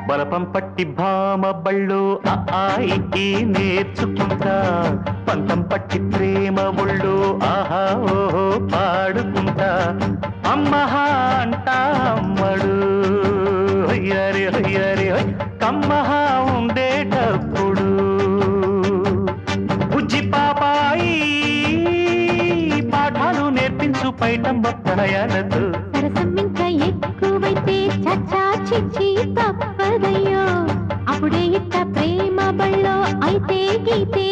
బలపం పట్టి భామ బళ్ళు ఆయి నేర్చుకుంటా పంతం పట్టి ప్రేమ ఒళ్ళు ఆహా ఓహో పాడుకుంటా అమ్మహా అంటా అమ్మడు హొయ్యారి హొయ్యారి హొయ్ కమ్మహా ఉండేటప్పుడు బుజ్జి పాపాయి పాఠాలు నేర్పించు పైటమ్మ ప్రణయాలతో సరసం ఇంకా ఎక్కువైతే చచ్చా చిచ్చి తప్పదయ్యో అప్పుడే ఇట్ట ప్రేమ బళ్ళో అయితే గీతే